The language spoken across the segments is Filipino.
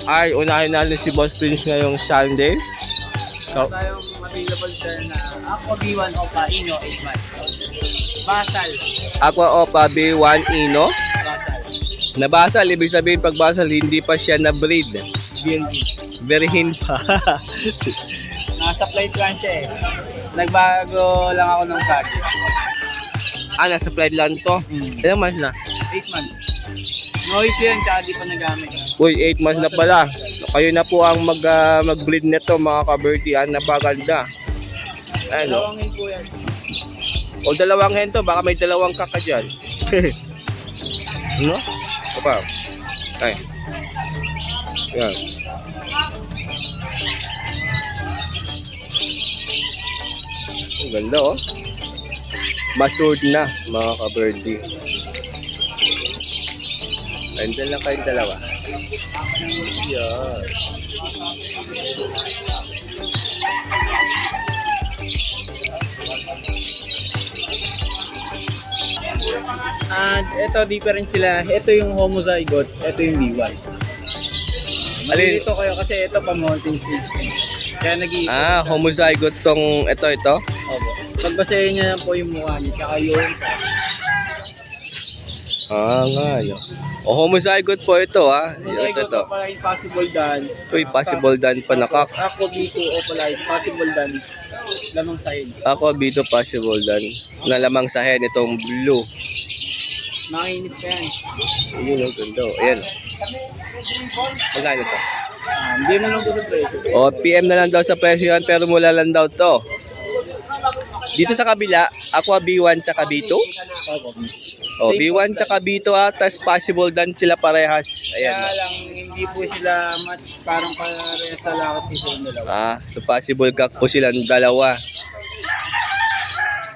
Ay, unahin natin si Boss Prince ngayong Sunday. Meron tayong available sir na Aqua B1 Opa Ino 8 months. Basal. Aqua Opa B1 Ino. Basal. Nabasal, ibig sabihin pag basal, hindi pa siya na-breed. BNB. Berhin pa. Nasa flight plan siya eh. Nagbago lang ako ng bag. Nasa flight lang to. Ilang months na? 8 months. Noise yun, tsaka di pa nagamit. Uy, 8 months na pala. Kayo na po ang mag-breed nito mga ka-birdie. Napaganda. Ano? Dalawangin po yan. O dalawang hen to, baka may dalawang kaka dyan. No? Ito pa. Ay. Yan. Ang ganda oh. Matured na mga ka-birdie. Andyan lang kayong dalawa. Yan. And ito, different sila. Ito yung homozygote, ito yung B1. Malilito kayo kasi ito pa mountain stage. Kaya nag-iikot. Homozygote tong ito. Opo. Pagbasahin niya lang po yung mukha niya, tsaka yung... Nga no. O homozygote po ito Homozygote Ito. pala yung possible dan. Uy, possible dan pa nakak. Ako B2 o pala yung possible dan. Lamang sahil. Ako dito possible dan. Nalamang sa hen itong blue. Makinis pa yan. Ayun ang ganda. Ayan. Magkano to? Hindi na lang po sa presyo. O PM na lang daw sa presyo yan pero mula lang daw to. Dito sa kabila, Aqua B1 tsaka B2. Opo. O B1 tsaka B2 tas possible dan sila parehas. Ayan. Kaya lang, hindi po sila match. Parang parehas sa lakot po sa yung dalawa. So possible kak po silang dalawa.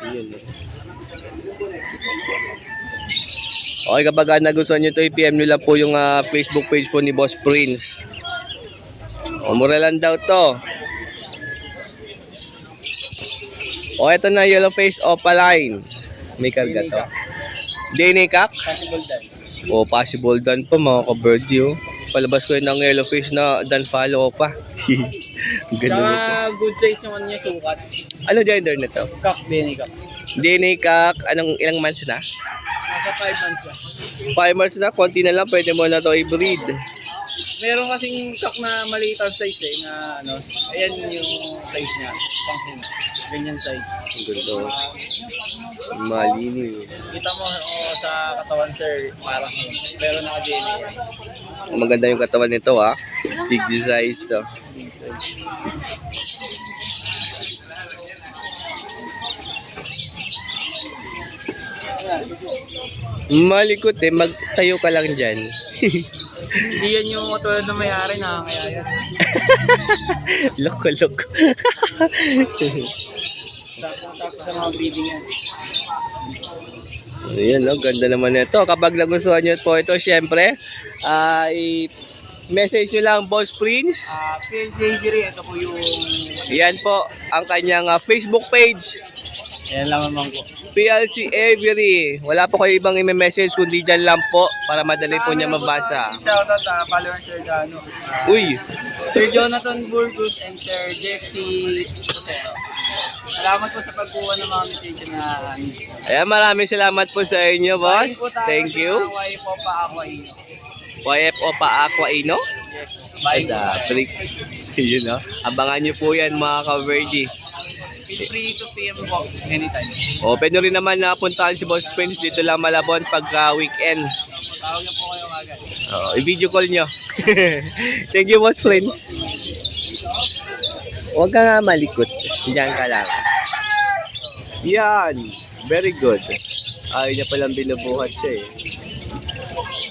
Ayun. Okay, kapag nagustuhan nyo ito, i-PM nyo lang po yung Facebook page po ni Boss Prince. O, mura lang daw to. O, ito na yellow face opaline. May karga to. DNA kak? Possible dan. O, possible dan pa mga ka-birdie. Oh. Palabas ko yun ng yellow face na dan follow pa. Ganda nito. Tsaka good size naman niya sukat. Ano gender na to? Kak, DNA kak. DNA kak, ilang months na? Nasa 5 months lang. 5 months na, konti na lang, pwede mo na to i-breed. Meron kasing kak na maliit ang size na ano. Ayan yung size niya. Panghin. Ganyan size. Ang ganda. Malini. Kita mo sa katawan sir, parang pero naka-DNA yan. Maganda yung katawan nito Big size to. Malikot magtayo ka lang dyan. Hindi yan yung tulad ng may-ari na kaya yan. Loko-loko. Sakto sa mga breeding yan. Ayan, ganda naman ito. Kapag nagustuhan nyo po ito, syempre, i-message nyo lang Boss Prince. PLC Avery, ito po yung... Yan po ang kanyang Facebook page. Ayan lang naman po. PLC Avery. Wala po kayo ibang i-message kundi dyan lang po para madali po niya mabasa. Shoutout follower Sir Gano. Uy! Sir Jonathan Burgos and Sir Jeffrey Otero. Salamat po sa pagkuha ng mga message na Ayan, maraming salamat po sa inyo, boss. Thank you. YF po pa ako YFO pa Aqua Ino. Bye. Trick. Yun Abangan nyo po yan mga ka-Vergie. Feel free to PM po anytime. Pwede rin naman na puntahan si Boss Prince dito lang Malabon pagka weekend. Tawag na po kayo agad. I-video call nyo. Thank you, Boss Prince. Huwag ka nga malikot. Diyan ka lang. Yan. Very good. Ayaw niya palang binubuhat siya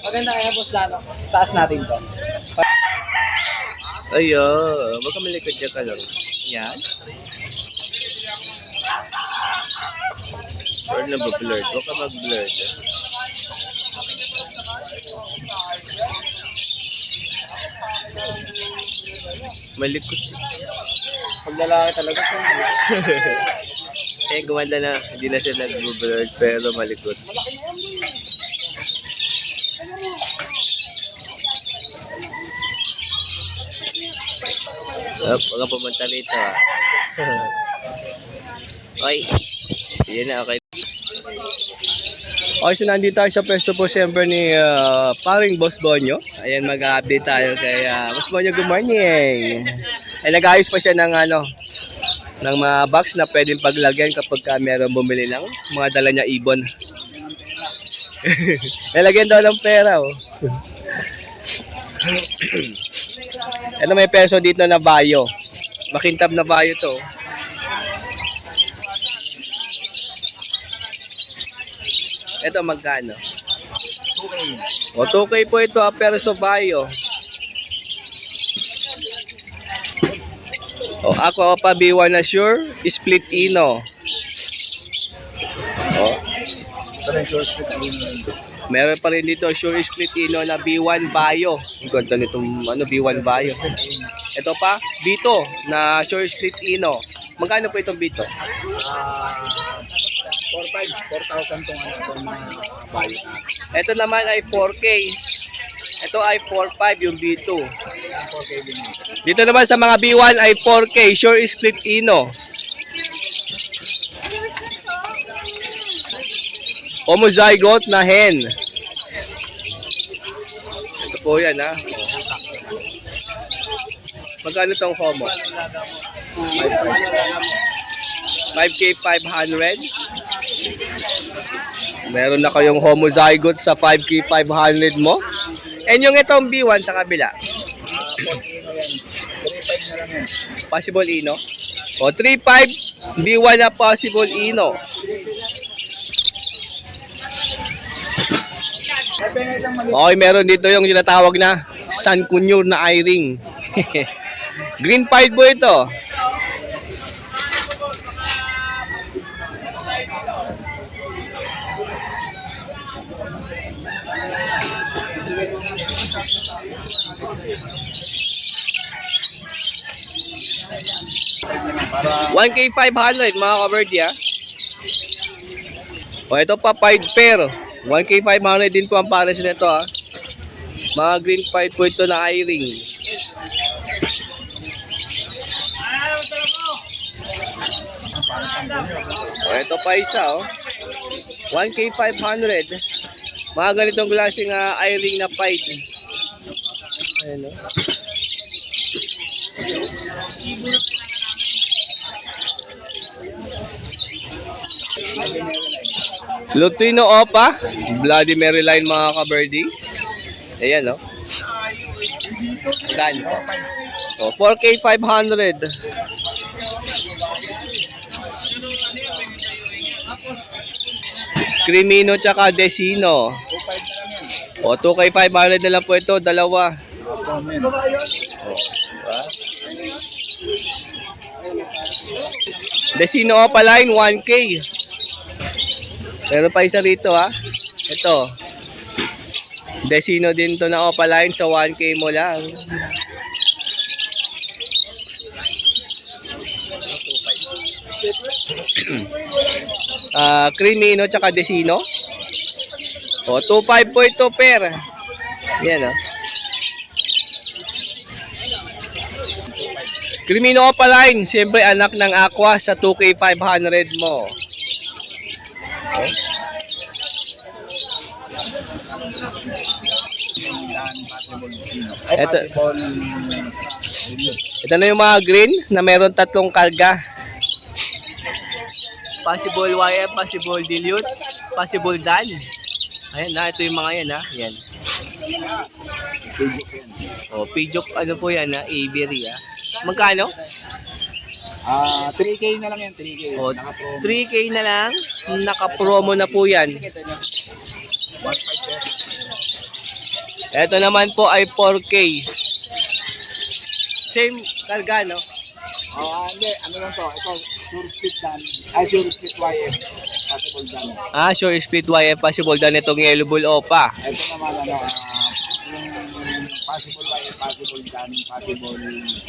Maganda kaya boss lalo. Taas natin to. Ayun. Huwag ka malikot dyan ka lang. Yan. Or nabablurred. Huwag ka mag-blurred. Malikot. Pag lalaki talaga po. Gumanda na. Hindi na siya nag-blurred pero malikot. Baka pumunta rito ah. Okay. Yan na, okay. Okay, so nandito tayo sa pwesto po siyempre ni paring Boss Bonyo. Ayan, mag-update tayo kay Boss Bonyo, good morning. Ay, nag-ayos pa siya ng ng mga box na pwedeng paglagyan kapag meron bumili ng mga dala niya ibon. Nalagyan daw ng pera, oh. Ito may peso dito na bayo. Makintab na bayo to. Ito magkano? 2K. O 2K po ito, perso bayo. O ako pa B1 na sure, split ino. O. Meron pa rin dito sure split ino na B1 bayo. Ang ganda nitong B1 bayo. Ito pa, B2 na sure split ino. Magkano po itong B2? 4,000 itong bayo na. Ito naman ay 4K. Ito ay 4,500 yung B2. 4K din. Dito naman sa mga B1 ay 4K, sure split ino. Homozygote na hen. Ito po yan ha. Magkano itong homo? 5K 500. Meron na kayong homozygote sa 5K 500 mo. And yung itong B1 sa kabila. Possible ino. O 3.5 B1 na possible ino. Okay, meron dito yung tinatawag na San Cunyur na eye-ring. Green pied po ito. Para 1K 500 mga kaberdi ha. O ito pa pied pair. 1K 500 din po ang pares nito ha. Mga green pied po ito na eye-ring. O ito pa isa oh. 1K 500. Mga ganitong klaseng eye-ring na pied. Ayan o. Lutino Opa, Bloody Maryline mga kaberdi. Ayan o. Gan. O, 4K 500. Crimino tsaka Desino. O, 2K 500 na lang po ito, dalawa. O, diba? Desino Opa line, 1K. Pero pa isa rito ha. Ito. Desino din to na Opaline sa 1K mo lang. Crimino tsaka Desino. O, 2.5 po ito per. Yan o. Crimino Opaline. Siyempre anak ng Aqua sa 2K 500 mo. Okay. Ito na yung mga green na meron tatlong karga. Possible YF, possible dilute, possible dan. Ayan na, ito yung mga yan ha. Yan. O, Pidgeot, ano po yan ha? Aviary ha. Magkano? 3K na lang yan, 3K. O, 3K na lang. Naka-promo na po yan. Ito naman po ay 4K. Same karga, no? Hindi, ano lang to? Ito, sure split dan. Ay, sure split YF. Possible dan. Sure split YF possible dan itong Yellow Bull Opa. Ito naman, yung possible YF, possible dan, possible dilute.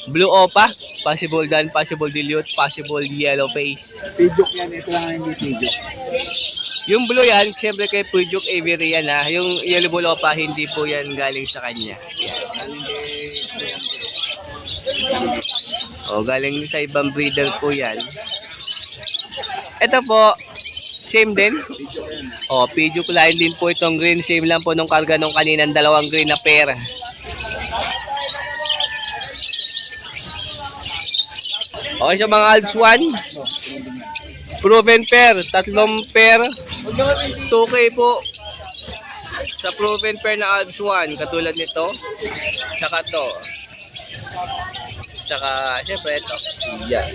Blue Opa, possible dan, possible dilute, possible yellow face. Pidgeot yan, ito lang hindi Pidgeot. Yung blue yan, siyempre kay Pujuk Avery yan ha. Yung yellow bulopa, hindi po yan galing sa kanya. Yan. O, galing sa ibang breeder po yan. Ito po, same din. O, Pujuk line din po itong green. Same lang po nung karga nung kaninang dalawang green na pair. Okay, sa mga Alps 1, proven pair, tatlong pair, 2K po sa proven pair na Alps 1, katulad nito, saka to, saka syempre ito, yan.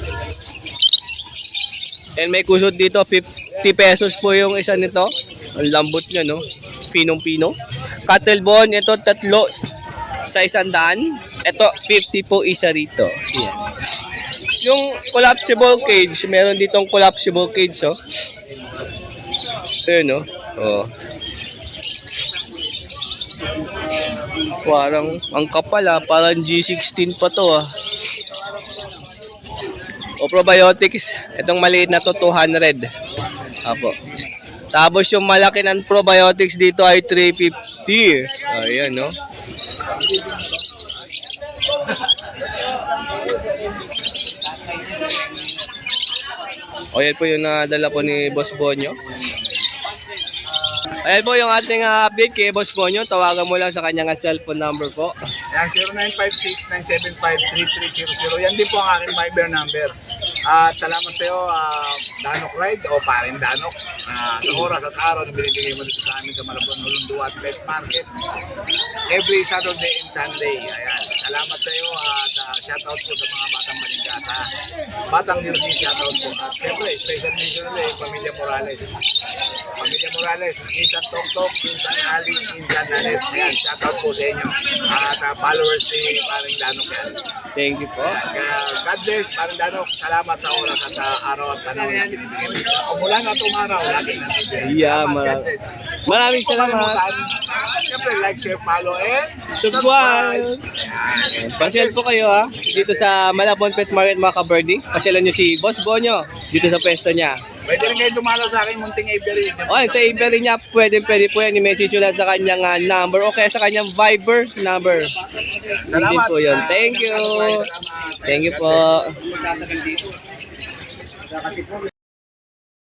And may kusot dito, 50 pesos po yung isa nito, ang lambot niya no, pinong-pino. Cattle bone, ito tatlo sa 100, ito 50 po isa rito, yan. Yung collapsible cage, meron ditong collapsible cage, oh. Ayun, oh. Parang, ang kapal, parang G16 pa to, O probiotics, itong maliit na to, 200. Apo. Tapos yung malaki ng probiotics dito ay 350. Ayan, no? O yan po yung nadala po ni Boss Bonyo. Ayan po yung ating update kay Boss Bonyo. Tawagan mo lang sa kanyang cellphone number po. Yan, 0956-975-3300. Yan din po ang aking Viber number. At salamat sa iyo, Danok Ride o paring Danok. Sa oras at araw na binibigay mo dito sa amin sa Malabon, Hulunduat Pet Market. Every Saturday and Sunday. Ayan. Salamat sa iyo at shoutout po sa mga batang Maligata. Batang Jersey, shoutout po. At siyempre, special mention ulit, Pamilya Morales. Pamilya Morales, Insan Tok, Insan Ali, Insan Nanet. Ayan, shoutout po sa inyo. At followers ni paring Danok yan. Thank you po. God bless, paring Danok. Salamat sa oras at araw at panahon na binibigay mo. Umulan at umaraw, lagi natin. Yeah, maraming salamat. Siyempre, like, share, follow, and Subscribe! Pasyal po kayo dito sa Malabon Pet Market mga ka-birdie. Pasyalan nyo si Boss Bonyo dito sa pwesto niya. pwede rin kayo dumalo sa akin, Munting Avery. Okay, sa Avery niya, pwede po yan. I-message nyo lang sa kanyang number o kaya sa kanyang Viber number. Hindi po yun. Thank you. Thank you po.